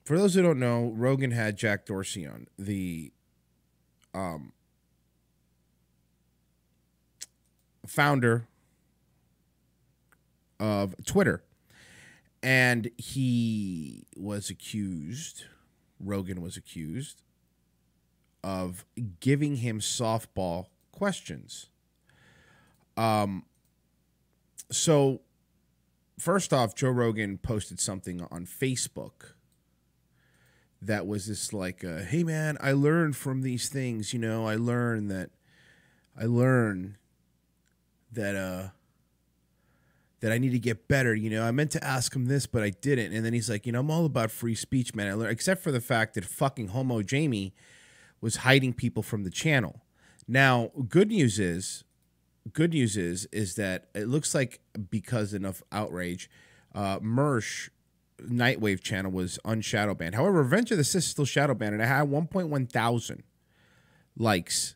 For those who don't know, Rogan had Jack Dorsey on, the founder of Twitter. And he was accused, Rogan was accused, of giving him softball questions. So, first off, Joe Rogan posted something on Facebook that was this like, hey man, I learned from these things, you know, I learned that I need to get better, you know. I meant to ask him this, but I didn't. And then he's like, you know, I'm all about free speech, man. I learned, except for the fact that fucking Homo Jamie was hiding people from the channel. Now, good news is that it looks like because enough outrage, Mersh Nightwave channel was unshadow banned. However, Revenge of the Sith is still shadow banned, and it had 1.1 thousand likes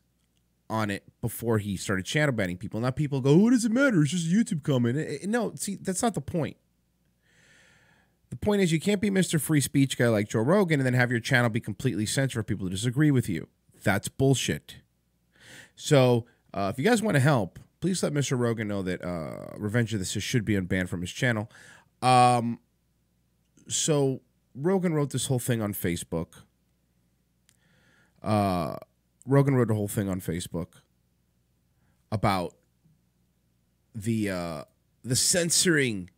on it before he started shadow banning people. Now people go, what does it matter? It's just a YouTube comment. No, see, that's not the point. The point is you can't be Mr. Free Speech guy like Joe Rogan and then have your channel be completely censored for people to disagree with you. That's bullshit. So if you guys want to help, please let Mr. Rogan know that Revenge of the Sith should be unbanned from his channel. So Rogan wrote this whole thing on Facebook. Rogan wrote a whole thing on Facebook about the censoring,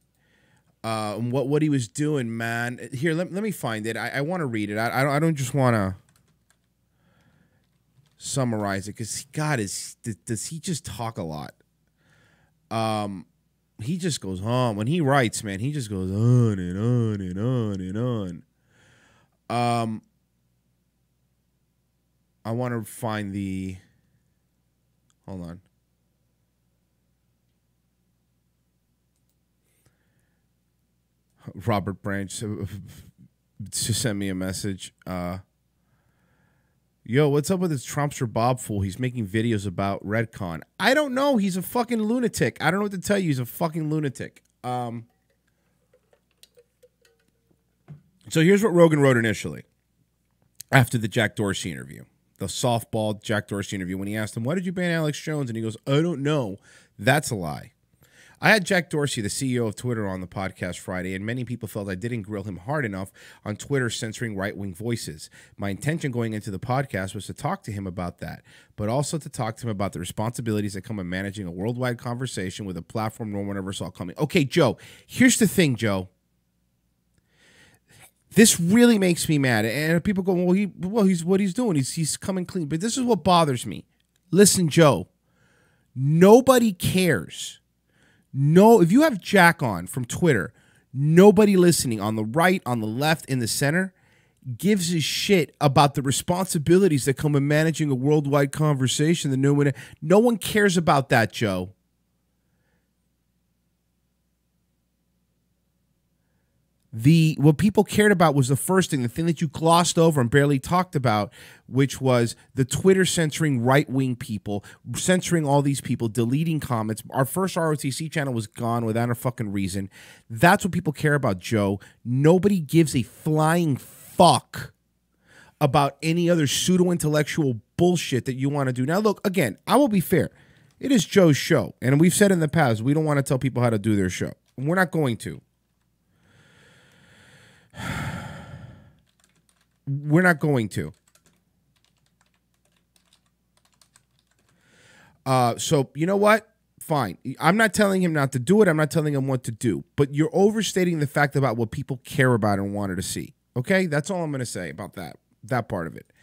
what he was doing, man. Here, let me find it. I want to read it. I don't just want to summarize it because God, does he just talk a lot? He just goes on when he writes, man. He just goes on and on and on and on. I want to find the. Hold on. Robert Branch just sent me a message. Yo, what's up with this Trumpster Bob fool? He's making videos about Redcon. I don't know. He's a fucking lunatic. I don't know what to tell you. He's a fucking lunatic. So here's what Rogan wrote initially after the Jack Dorsey interview. The softball Jack Dorsey interview when he asked him, why did you ban Alex Jones? And he goes, I don't know. That's a lie. I had Jack Dorsey, the CEO of Twitter, on the podcast Friday, and many people felt I didn't grill him hard enough on Twitter censoring right-wing voices. My intention going into the podcast was to talk to him about that, but also to talk to him about the responsibilities that come in managing a worldwide conversation with a platform no one ever saw coming. Okay, Joe, here's the thing, Joe. This really makes me mad. And people go, well, he's what he's doing. He's coming clean. But this is what bothers me. Listen, Joe, nobody cares. No, if you have Jack on from Twitter, nobody listening on the right, on the left, in the center gives a shit about the responsibilities that come in managing a worldwide conversation. That no one cares about that, Joe. What people cared about was the first thing, the thing that you glossed over and barely talked about, which was the Twitter censoring right-wing people, censoring all these people, deleting comments. Our first ROTC channel was gone without a fucking reason. That's what people care about, Joe. Nobody gives a flying fuck about any other pseudo-intellectual bullshit that you want to do. Now, look, again, I will be fair. It is Joe's show, and we've said in the past, we don't want to tell people how to do their show. We're not going to. We're not going to. So, you know what? Fine. I'm not telling him not to do it. I'm not telling him what to do. But you're overstating the fact about what people care about and wanted to see. Okay? That's all I'm going to say about that part of it.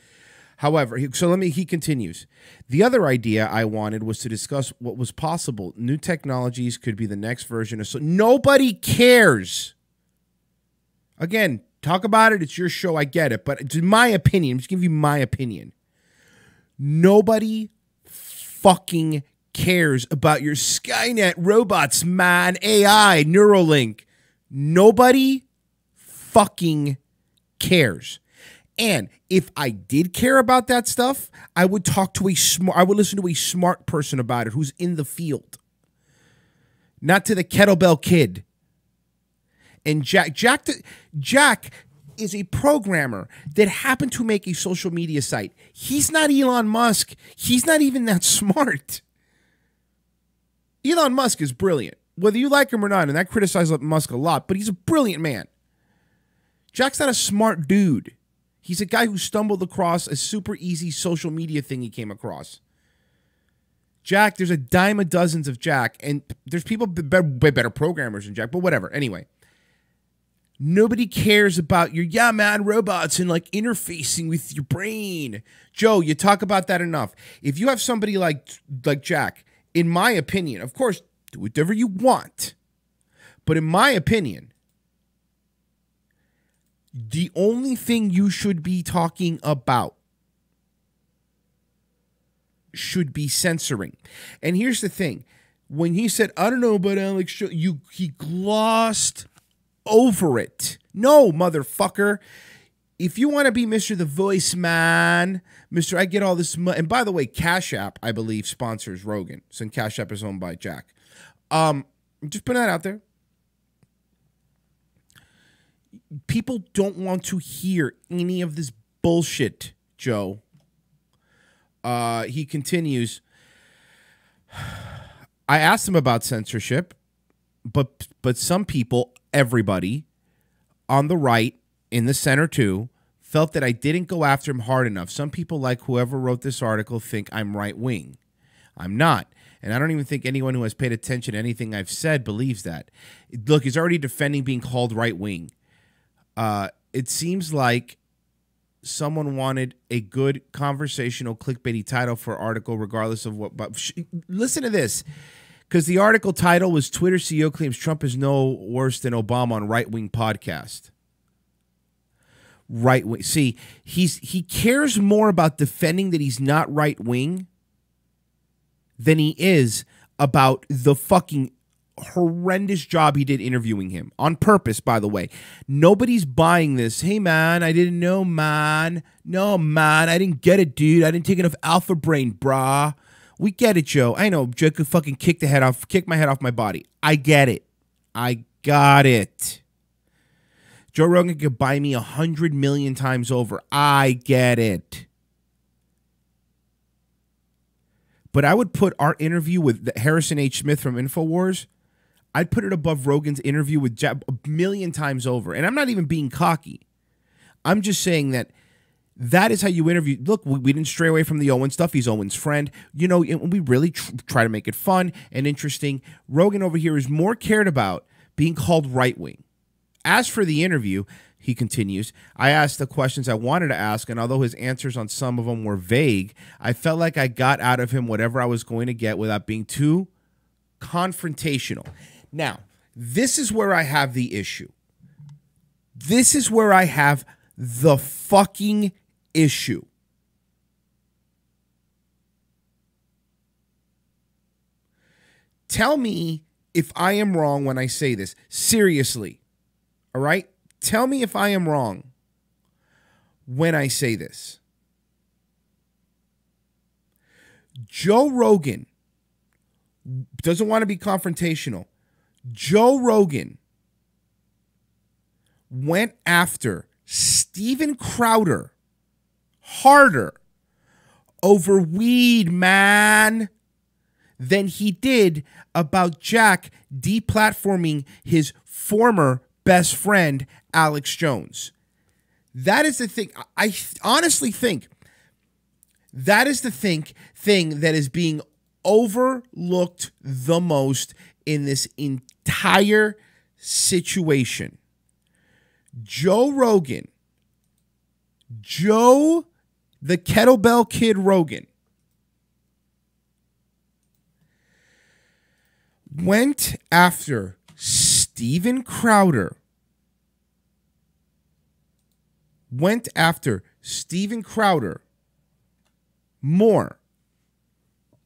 However, he continues. The other idea I wanted was to discuss what was possible. New technologies could be the next version of... So nobody cares. Again, talk about it. It's your show. I get it. But in my opinion, I'm just giving you my opinion. Nobody fucking cares about your Skynet robots, man, AI, Neuralink. Nobody fucking cares. And if I did care about that stuff, I would talk to I would listen to a smart person about it who's in the field. Not to the kettlebell kid. And Jack is a programmer that happened to make a social media site. He's not Elon Musk. He's not even that smart. Elon Musk is brilliant, whether you like him or not, and I criticize Musk a lot, but he's a brilliant man. Jack's not a smart dude. He's a guy who stumbled across a super easy social media thing he came across. Jack, there's a dime a dozens of Jack, and there's people better programmers than Jack, but whatever. Anyway, nobody cares about your, yeah, man, robots and like interfacing with your brain. Joe, you talk about that enough. If you have somebody like Jack, in my opinion, of course, do whatever you want, but in my opinion, the only thing you should be talking about should be censoring. And here's the thing. When he said, I don't know about Alex, he glossed over it. No, motherfucker. If you want to be Mr. The Voice Man, Mr. I get all this money. And by the way, Cash App, I believe, sponsors Rogan. So Cash App is owned by Jack. Just putting that out there. People don't want to hear any of this bullshit, Joe. He continues. I asked him about censorship, but some people, everybody, on the right, in the center too, felt that I didn't go after him hard enough. Some people, like whoever wrote this article, think I'm right-wing. I'm not. And I don't even think anyone who has paid attention to anything I've said believes that. Look, he's already defending being called right-wing. It seems like someone wanted a good conversational clickbaity title for article regardless of what. But listen to this, because the article title was Twitter CEO claims Trump is no worse than Obama on right-wing podcast. Right-wing. See, he cares more about defending that he's not right-wing than he is about the fucking horrendous job he did interviewing him. On purpose, by the way. Nobody's buying this. Hey, man, I didn't know, man. No, man, I didn't get it, dude. I didn't take enough alpha brain, brah. We get it, Joe. I know Joe could fucking kick my head off my body. I get it. I got it. Joe Rogan could buy me 100 million times over. I get it. But I would put our interview with Harrison H. Smith from InfoWars, I'd put it above Rogan's interview with Jack 1,000,000 times over. And I'm not even being cocky. I'm just saying that is how you interview. Look, we didn't stray away from the Owen stuff. He's Owen's friend. You know, we really try to make it fun and interesting. Rogan over here is more cared about being called right-wing. As for the interview, he continues, I asked the questions I wanted to ask, and although his answers on some of them were vague, I felt like I got out of him whatever I was going to get without being too confrontational. Now, this is where I have the issue. This is where I have the fucking issue. Tell me if I am wrong when I say this. Seriously. All right? Tell me if I am wrong when I say this. Joe Rogan doesn't want to be confrontational. Joe Rogan went after Steven Crowder harder over weed, man, than he did about Jack deplatforming his former best friend, Alex Jones. That is the thing. I honestly think that is the thing that is being overlooked the most in this entire situation. Joe Rogan, Joe the Kettlebell Kid Rogan, went after Steven Crowder, more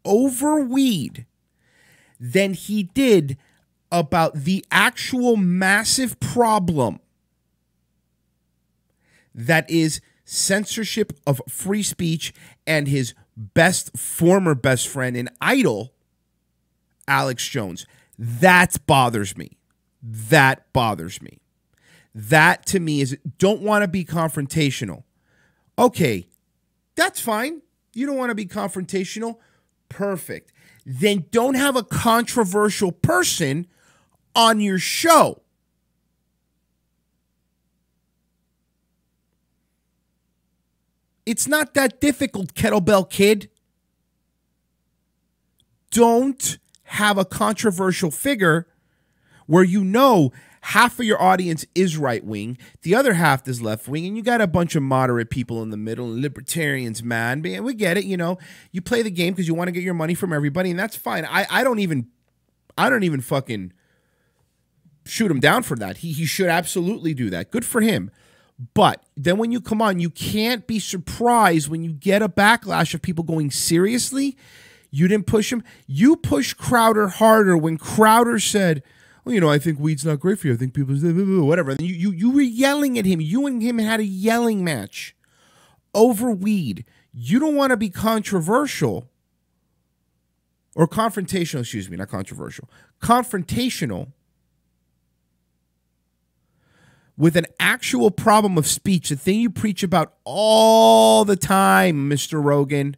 over weed than he did about the actual massive problem that is censorship of free speech and his former best friend and idol, Alex Jones. That bothers me. That bothers me. That to me is don't want to be confrontational. Okay, that's fine. You don't want to be confrontational. Perfect. Then don't have a controversial person on your show. It's not that difficult, Kettlebell Kid. Don't have a controversial figure where you know half of your audience is right wing, the other half is left wing, and you got a bunch of moderate people in the middle, and libertarians, man. We get it, you know. You play the game because you want to get your money from everybody, and that's fine. I don't even fucking shoot him down for that. He should absolutely do that. Good for him. But then when you come on, you can't be surprised when you get a backlash of people going, seriously? You didn't push him? You pushed Crowder harder when Crowder said, well, you know, I think weed's not great for you. I think people, whatever. And you were yelling at him. You and him had a yelling match over weed. You don't want to be controversial or confrontational, excuse me, not controversial. Confrontational with an actual problem of speech, the thing you preach about all the time, Mr. Rogan.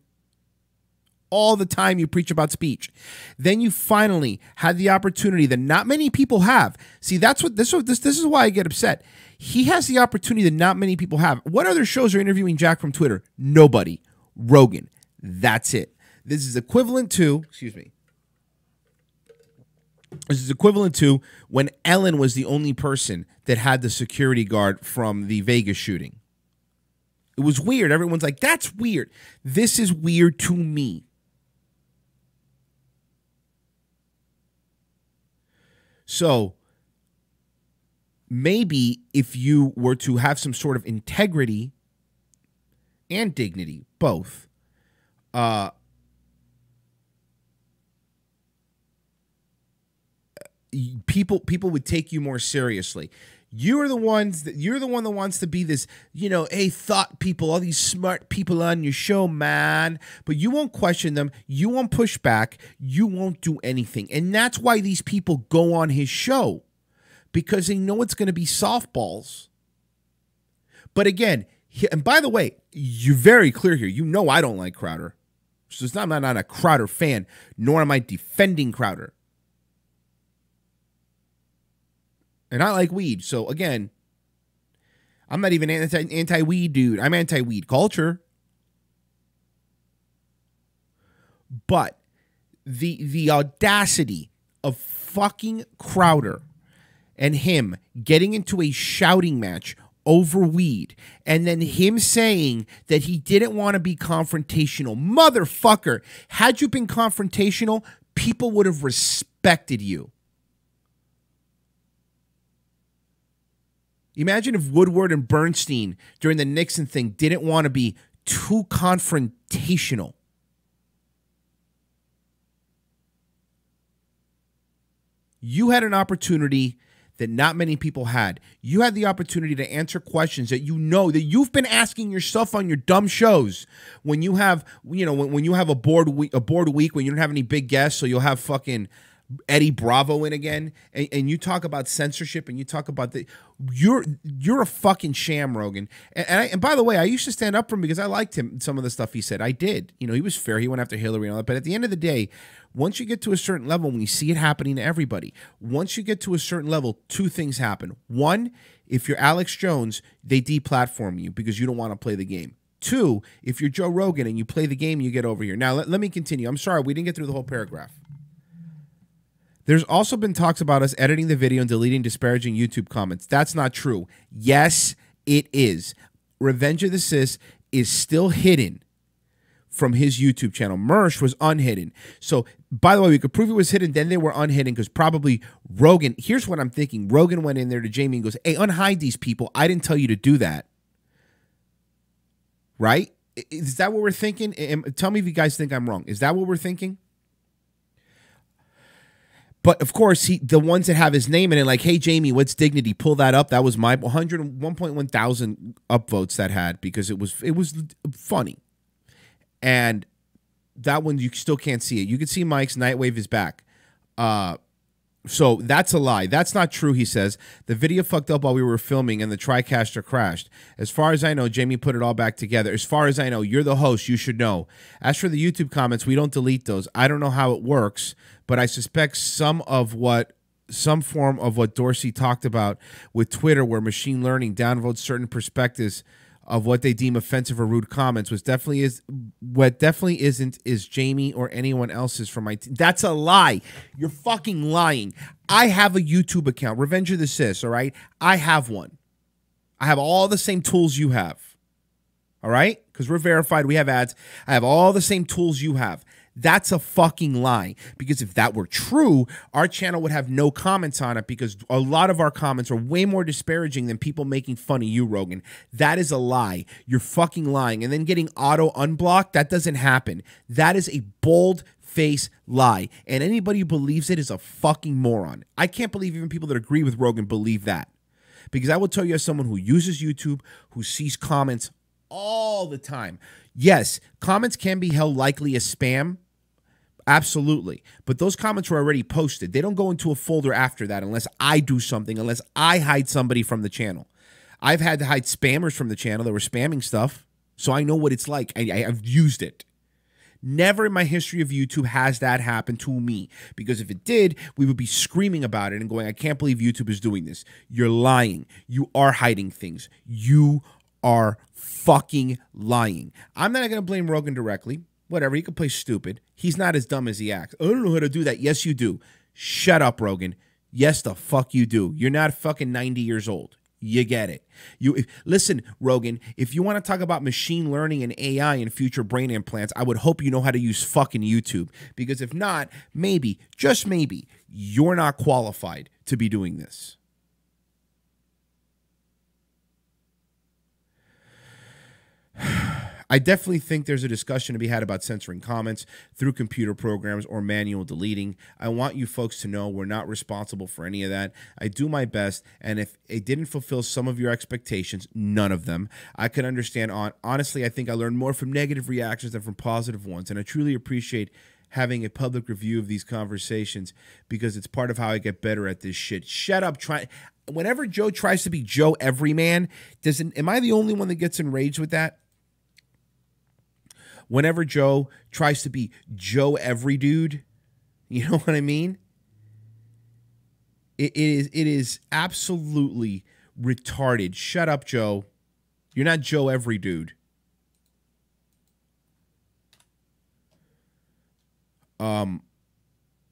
All the time you preach about speech. Then you finally had the opportunity that not many people have. See, that's what this is why I get upset. He has the opportunity that not many people have. What other shows are interviewing Jack from Twitter? Nobody. Rogan. That's it. This is equivalent to, excuse me. This is equivalent to when Ellen was the only person that had the security guard from the Vegas shooting. It was weird. Everyone's like, that's weird. This is weird to me. So maybe if you were to have some sort of integrity and dignity, both, people would take you more seriously. You're the one that wants to be this, you know, hey, thought people, all these smart people on your show, man. But you won't question them. You won't push back. You won't do anything. And that's why these people go on his show, because they know it's going to be softballs. But again, and by the way, you're very clear here. You know I don't like Crowder. So it's not, I'm not a Crowder fan, nor am I defending Crowder. And I like weed. So again, I'm not even anti-weed dude. I'm anti-weed culture. But the audacity of fucking Crowder and him getting into a shouting match over weed, and then him saying that he didn't want to be confrontational. Motherfucker, had you been confrontational, people would have respected you. Imagine if Woodward and Bernstein during the Nixon thing didn't want to be too confrontational. You had an opportunity that not many people had. You had the opportunity to answer questions that you know that you've been asking yourself on your dumb shows. When you have, you know, when you have a bored week when you don't have any big guests, so you'll have fucking Eddie Bravo in again, and you talk about censorship, and you talk about the you're a fucking sham, Rogan. And by the way, I used to stand up for him because I liked him, some of the stuff he said. I did. You know, he was fair. He went after Hillary and all that. But at the end of the day, once you get to a certain level, when you see it happening to everybody, once you get to a certain level, two things happen. One, if you're Alex Jones, they deplatform you because you don't want to play the game. Two, if you're Joe Rogan and you play the game, you get over here. Now, let me continue. I'm sorry, we didn't get through the whole paragraph. There's also been talks about us editing the video and deleting disparaging YouTube comments. That's not true. Yes, it is. Revenge of the Sis is still hidden from his YouTube channel. Mersh was unhidden. So, by the way, we could prove it was hidden, then they were unhidden because probably Rogan, here's what I'm thinking. Rogan went in there to Jamie and goes, hey, unhide these people. I didn't tell you to do that. Right? Is that what we're thinking? Tell me if you guys think I'm wrong. Is that what we're thinking? But of course, the ones that have his name in it, like, hey, Jamie, what's dignity? Pull that up. That was my 101.1 thousand upvotes that had, because it was funny. And that one, you still can't see it. You can see Mike's Nightwave is back. So that's a lie. That's not true, he says. The video fucked up while we were filming and the TriCaster crashed. As far as I know, Jamie put it all back together. As far as I know, you're the host. You should know. As for the YouTube comments, we don't delete those. I don't know how it works, but I suspect some form of what Dorsey talked about with Twitter, where machine learning downvotes certain perspectives of what they deem offensive or rude comments, what definitely isn't is Jamie or anyone else's from my team. That's a lie. You're fucking lying. I have a YouTube account, Revenge of the Sis, all right? I have one. I have all the same tools you have, all right? Because we're verified, we have ads. I have all the same tools you have. That's a fucking lie, because if that were true, our channel would have no comments on it, because a lot of our comments are way more disparaging than people making fun of you, Rogan. That is a lie. You're fucking lying. And then getting auto unblocked, that doesn't happen. That is a bold face lie. And anybody who believes it is a fucking moron. I can't believe even people that agree with Rogan believe that. Because I will tell you, as someone who uses YouTube, who sees comments all the time, yes, comments can be held likely as spam. Absolutely. But those comments were already posted. They don't go into a folder after that unless I do something, unless I hide somebody from the channel. I've had to hide spammers from the channel that were spamming stuff, so I know what it's like. I've used it. Never in my history of YouTube has that happened to me, because if it did, we would be screaming about it and going, I can't believe YouTube is doing this. You're lying. You are hiding things. You are fucking lying. I'm not going to blame Rogan directly. Whatever, he can play stupid. He's not as dumb as he acts. I don't know how to do that. Yes, you do. Shut up, Rogan. Yes, the fuck you do. You're not fucking 90 years old. You get it. Listen, Rogan, if you want to talk about machine learning and AI and future brain implants, I would hope you know how to use fucking YouTube. Because if not, maybe, just maybe, you're not qualified to be doing this. I definitely think there's a discussion to be had about censoring comments through computer programs or manual deleting. I want you folks to know we're not responsible for any of that. I do my best, and if it didn't fulfill some of your expectations, none of them, I can understand. Honestly, I think I learned more from negative reactions than from positive ones, and I truly appreciate having a public review of these conversations, because it's part of how I get better at this shit. Shut up. Whenever Joe tries to be Joe Everyman, am I the only one that gets enraged with that? Whenever Joe tries to be Joe Every Dude, you know what I mean? It is absolutely retarded. Shut up, Joe. You're not Joe Every Dude.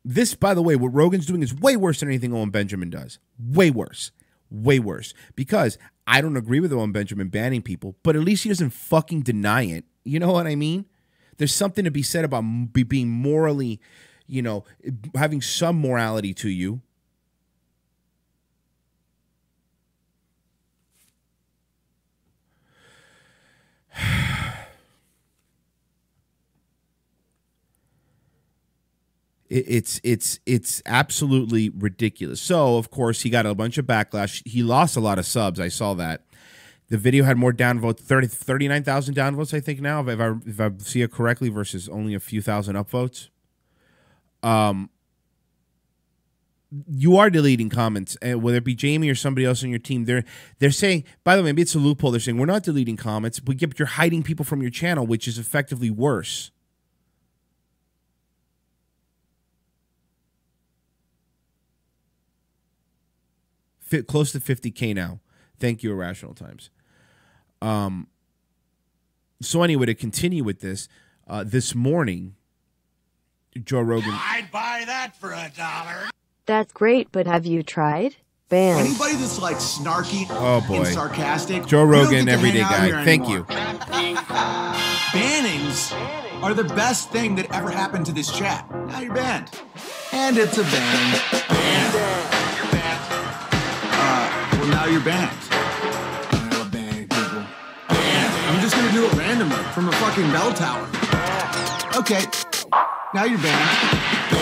This, by the way, what Rogan's doing is way worse than anything Owen Benjamin does. Way worse. Way worse. Because I don't agree with Owen Benjamin banning people, but at least he doesn't fucking deny it. You know what I mean? There's something to be said about being morally, you know, having some morality to you. It's absolutely ridiculous. So, of course, he got a bunch of backlash. He lost a lot of subs. I saw that. The video had more downvotes, 39,000 downvotes, I think now, if I see it correctly, versus only a few thousand upvotes. You are deleting comments, whether it be Jamie or somebody else on your team. They're saying, by the way, maybe it's a loophole. They're saying, we're not deleting comments, but you're hiding people from your channel, which is effectively worse. Close to 50K now. Thank you, Irrational Times. So anyway, to continue with this, this morning, Joe Rogan. I'd buy that for $1. That's great, but have you tried? Bam. Anybody that's like snarky and sarcastic. Joe Rogan, everyday guy. Thank you. Bannings are the best thing that ever happened to this chat. Now you're banned. And it's a ban. You're banned. Well, now you're banned. I love banning people. I'm just gonna do it randomly from a fucking bell tower. Okay. Now you're banned. You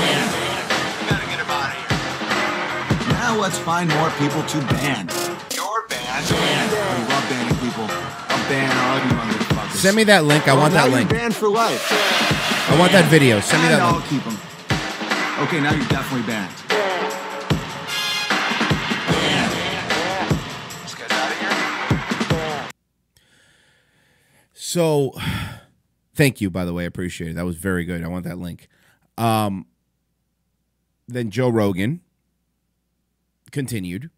gotta get him out of here. Now let's find more people to ban. You're banned. I love banning people. I'll ban all of you motherfuckers. Send me that link. I want that link. You're banned for life. I want that video. Send me that link. I'll keep them. Okay, now you're definitely banned. So, thank you, by the way. I appreciate it. That was very good. I want that link. Then Joe Rogan continued.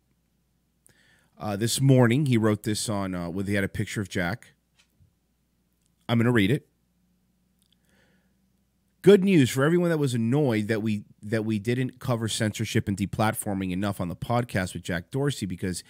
This morning, he wrote this on, where he had a picture of Jack. I'm going to read it. Good news for everyone that was annoyed that we didn't cover censorship and deplatforming enough on the podcast with Jack Dorsey, because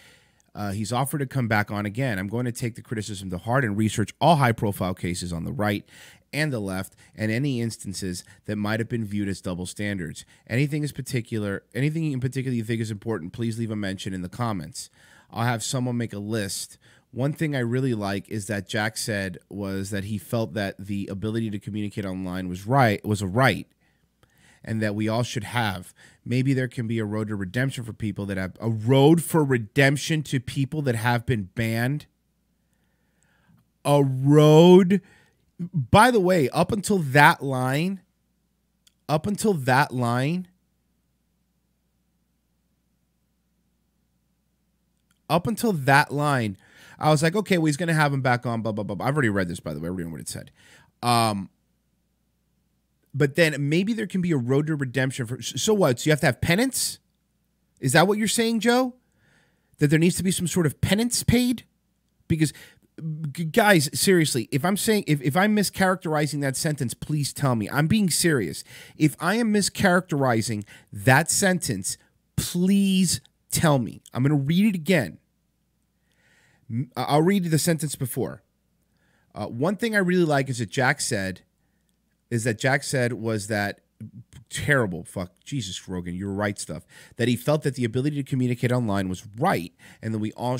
he's offered to come back on again. I'm going to take the criticism to heart and research all high-profile cases on the right and the left, and any instances that might have been viewed as double standards. Anything in particular you think is important, please leave a mention in the comments. I'll have someone make a list. One thing I really like is that Jack said was that he felt that the ability to communicate online was a right, and that we all should have. Maybe there can be a road to redemption for people that have been banned. A road. By the way, up until that line, I was like, okay, well, he's going to have him back on, blah, blah, blah. I've already read this, by the way. I already know what it said. But then maybe there can be a road to redemption. So what? So you have to have penance? Is that what you're saying, Joe? That there needs to be some sort of penance paid? Because, guys, seriously, if I'm mischaracterizing that sentence, please tell me. I'm being serious. If I am mischaracterizing that sentence, please tell me. I'm going to read it again. I'll read the sentence before. One thing I really like is that Jack said was that terrible, Jesus, Rogan, you're right stuff, that he felt that the ability to communicate online was right, and that we all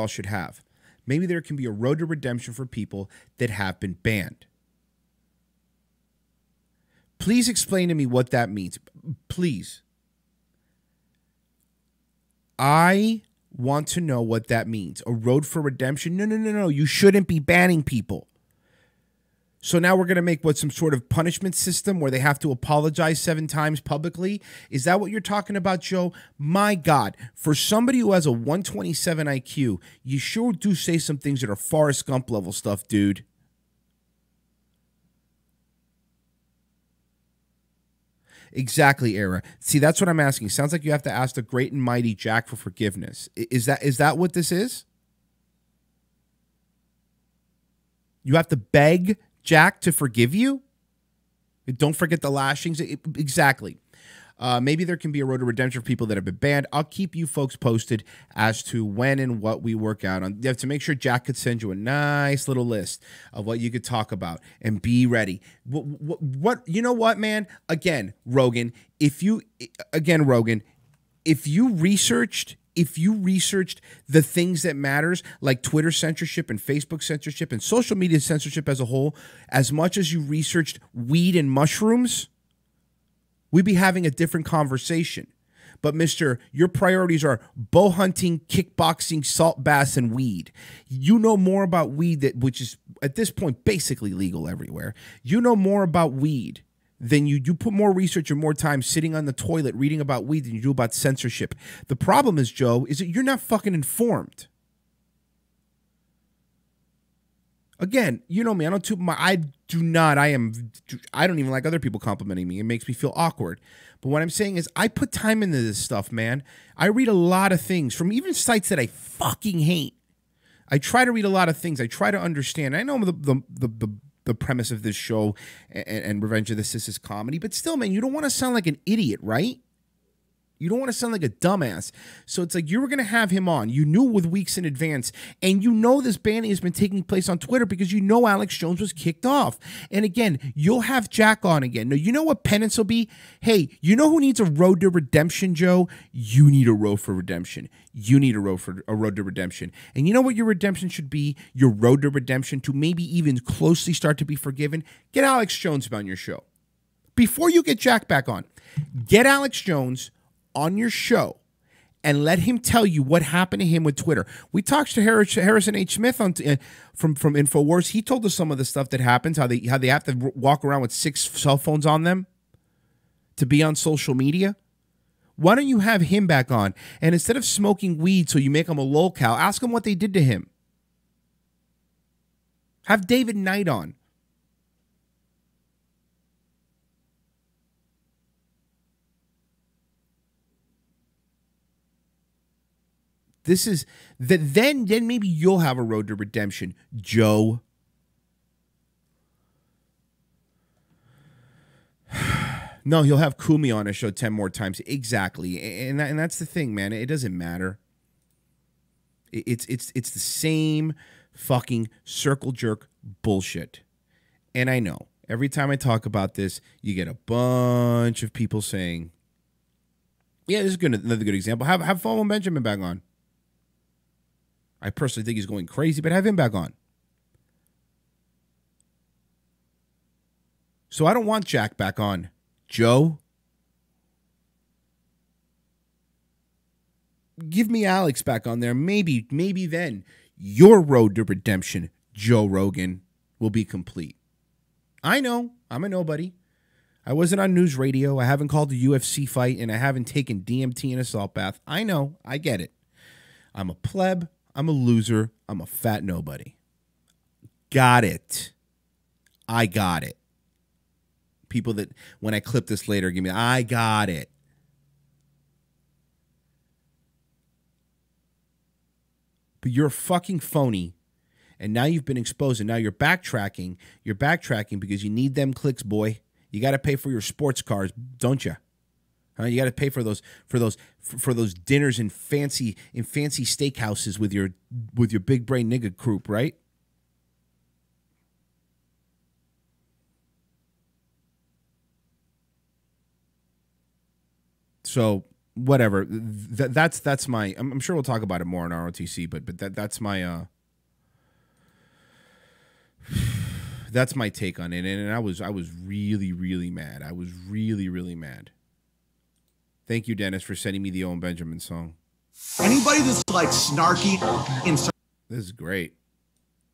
should have. Maybe there can be a road to redemption for people that have been banned. Please explain to me what that means. Please. I want to know what that means. A road for redemption? No. You shouldn't be banning people. So now we're going to make some sort of punishment system where they have to apologize 7 times publicly? Is that what you're talking about, Joe? My God, for somebody who has a 127 IQ, you sure do say some things that are Forrest Gump level stuff, dude. Exactly, Era. See, that's what I'm asking. Sounds like you have to ask the great and mighty Jack for forgiveness. Is that what this is? You have to beg Jack to forgive you? Don't forget the lashings. Exactly. Maybe there can be a road to redemption for people that have been banned. I'll keep you folks posted as to when and what we work out on. You have to make sure Jack could send you a nice little list of what you could talk about, and be ready. What you know what, man? Again, Rogan, if you researched the things that matters, like Twitter censorship and Facebook censorship and social media censorship as a whole, as much as you researched weed and mushrooms, we'd be having a different conversation. But, mister, your priorities are bow hunting, kickboxing, salt baths, and weed. You know more about weed, which is, at this point, basically legal everywhere. You know more about weed than you put more research and more time sitting on the toilet reading about weed than you do about censorship. The problem is, Joe, is that you're not fucking informed. Again, you know me. I don't even like other people complimenting me. It makes me feel awkward. But what I'm saying is, I put time into this stuff, man. I read a lot of things from even sites that I fucking hate. I try to read a lot of things. I try to understand. I know the premise of this show and Revenge of the Sis is comedy, but still, man, you don't want to sound like an idiot, right? You don't want to sound like a dumbass. So it's like you were going to have him on. You knew with weeks in advance. And you know this banning has been taking place on Twitter because you know Alex Jones was kicked off. And again, you'll have Jack on again. Now, you know what penance will be? Hey, you know who needs a road to redemption, Joe? You need a road for redemption. You need a road to redemption. And you know what your redemption should be? Your road to redemption, to maybe even closely start to be forgiven? Get Alex Jones on your show. Before you get Jack back on, get Alex Jones on your show and let him tell you what happened to him with Twitter. We talked to Harrison H. Smith from InfoWars. He told us some of the stuff that happens, how they have to walk around with 6 cell phones on them to be on social media. Why don't you have him back on? And instead of smoking weed so you make him a lolcow, ask him what they did to him. Have David Knight on. This is then maybe you'll have a road to redemption, Joe. No, he'll have Kumi on a show 10 more times. Exactly. And that's the thing, man. It doesn't matter. It's the same fucking circle jerk bullshit. And I know every time I talk about this, you get a bunch of people saying, yeah, this is another good example. Have Fallen Benjamin back on. I personally think he's going crazy, but have him back on. So I don't want Jack back on. Joe? Give me Alex back on there. Maybe then your road to redemption, Joe Rogan, will be complete. I know. I'm a nobody. I wasn't on news radio. I haven't called a UFC fight, and I haven't taken DMT in a salt bath. I know. I get it. I'm a pleb. I'm a loser. I'm a fat nobody. Got it. I got it. People that, when I clip this later, give me, I got it. But you're a fucking phony. And now you've been exposed, and now you're backtracking. You're backtracking because you need them clicks, boy. You got to pay for your sports cars, don't you? You got to pay for those dinners in fancy steakhouses with your big brain nigga group, right? So whatever. That's my. I'm sure we'll talk about it more in ROTC, but that's my. That's my take on it, and I was really mad. I was really mad. Thank you, Dennis, for sending me the Owen Benjamin song. Anybody that's like snarky in this is great.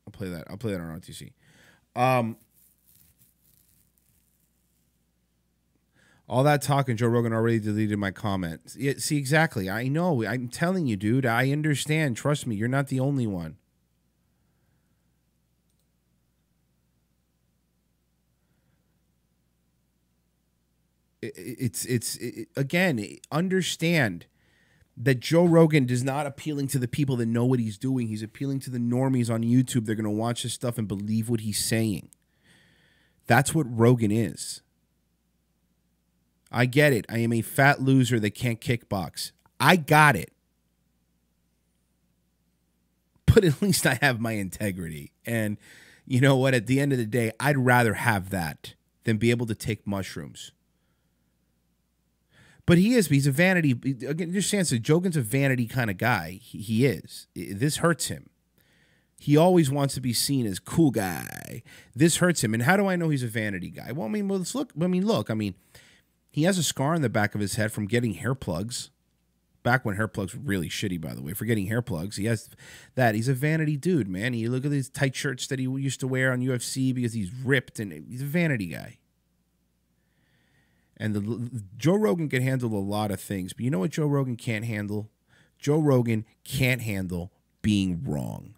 I'll play that on ROTC. All that talking, Joe Rogan already deleted my comment. Yeah, see, exactly. I know. I'm telling you, dude. I understand. Trust me. You're not the only one. Again, understand that Joe Rogan is not appealing to the people that know what he's doing. He's appealing to the normies on YouTube. They're going to watch his stuff and believe what he's saying. That's what Rogan is. I get it. I am a fat loser that can't kickbox. I got it. But at least I have my integrity. And you know what? At the end of the day, I'd rather have that than be able to take mushrooms. But he's a vanity. Again, understand, so Jogan's a vanity kind of guy. He is. This hurts him. He always wants to be seen as cool guy. This hurts him. And how do I know he's a vanity guy? Well, let's look. He has a scar on the back of his head from getting hair plugs. Back when hair plugs were really shitty, by the way. For getting hair plugs, he has that. He's a vanity dude, man. You look at these tight shirts that he used to wear on UFC because he's ripped, and he's a vanity guy. And Joe Rogan can handle a lot of things. But you know what Joe Rogan can't handle? Joe Rogan can't handle being wrong.